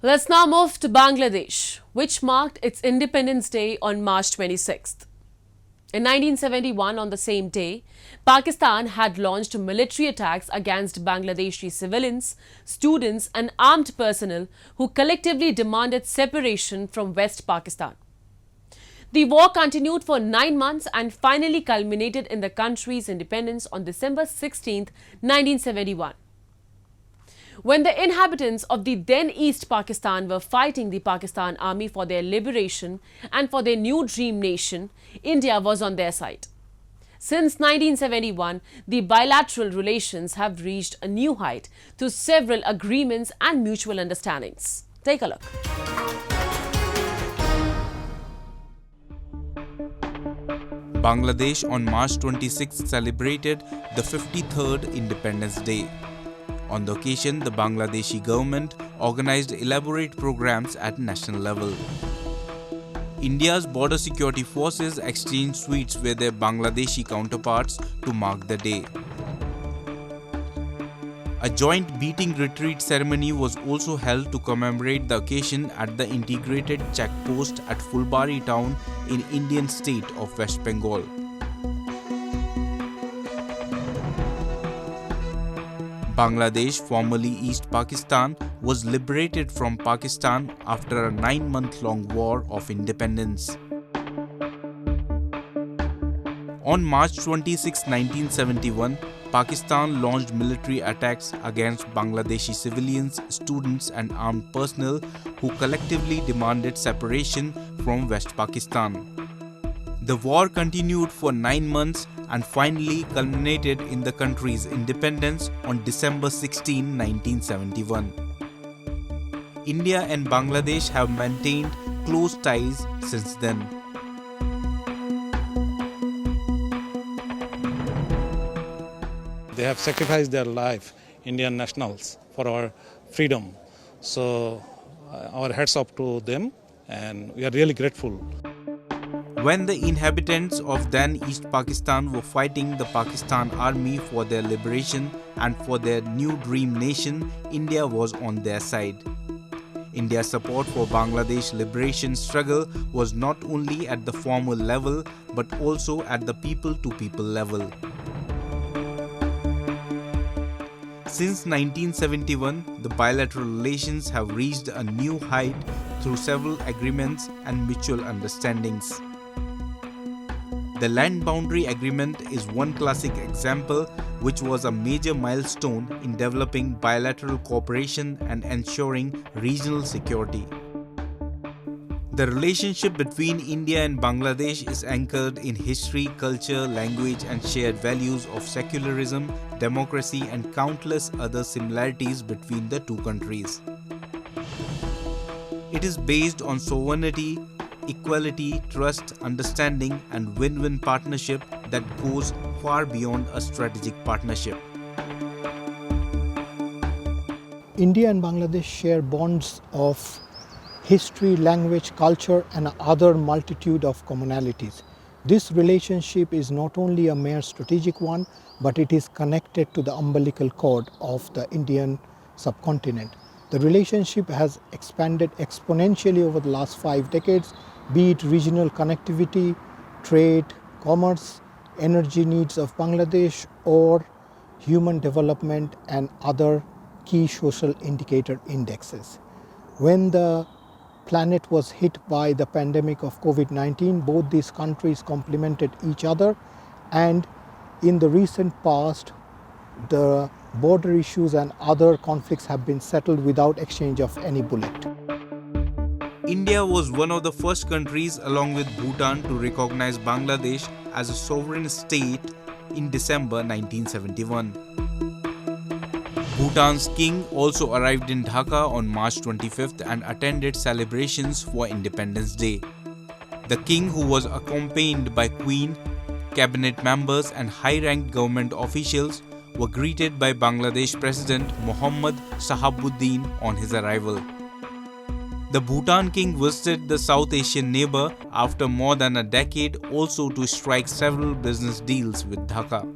Let's now move to Bangladesh, which marked its Independence Day on March 26th. In 1971, on the same day, Pakistan had launched military attacks against Bangladeshi civilians, students and armed personnel who collectively demanded separation from West Pakistan. The war continued for 9 months and finally culminated in the country's independence on December 16, 1971. When the inhabitants of the then East Pakistan were fighting the Pakistan army for their liberation and for their new dream nation, India was on their side. Since 1971, the bilateral relations have reached a new height through several agreements and mutual understandings. Take a look. Bangladesh on March 26 celebrated the 53rd Independence Day. On the occasion, the Bangladeshi government organized elaborate programs at national level. India's border security forces exchanged sweets with their Bangladeshi counterparts to mark the day. A joint beating retreat ceremony was also held to commemorate the occasion at the integrated checkpost at Fulbari town in Indian state of West Bengal. Bangladesh, formerly East Pakistan, was liberated from Pakistan after a 9-month-long war of independence. On March 26, 1971, Pakistan launched military attacks against Bangladeshi civilians, students and armed personnel who collectively demanded separation from West Pakistan. The war continued for 9 months and finally culminated in the country's independence on December 16, 1971. India and Bangladesh have maintained close ties since then. They have sacrificed their life, Indian nationals, for our freedom. So our hats off to them and we are really grateful. When the inhabitants of then East Pakistan were fighting the Pakistan army for their liberation and for their new dream nation, India was on their side. India's support for Bangladesh liberation struggle was not only at the formal level but also at the people-to-people level. Since 1971, the bilateral relations have reached a new height through several agreements and mutual understandings. The Land Boundary Agreement is one classic example, which was a major milestone in developing bilateral cooperation and ensuring regional security. The relationship between India and Bangladesh is anchored in history, culture, language and shared values of secularism, democracy and countless other similarities between the two countries. It is based on sovereignty, equality, trust, understanding and win-win partnership that goes far beyond a strategic partnership. India and Bangladesh share bonds of history, language, culture and other multitude of commonalities. This relationship is not only a mere strategic one, but it is connected to the umbilical cord of the Indian subcontinent. The relationship has expanded exponentially over the last 5 decades, be it regional connectivity, trade, commerce, energy needs of Bangladesh or human development and other key social indicator indexes. When the planet was hit by the pandemic of COVID-19, both these countries complemented each other, and in the recent past, the border issues and other conflicts have been settled without exchange of any bullet. India was one of the first countries along with Bhutan to recognize Bangladesh as a sovereign state in December 1971. Bhutan's king also arrived in Dhaka on March 25th and attended celebrations for Independence Day. The king, who was accompanied by Queen, cabinet members and high-ranked government officials, were greeted by Bangladesh President Mohammad Shahabuddin on his arrival. The Bhutan king visited the South Asian neighbor after more than a decade, also to strike several business deals with Dhaka.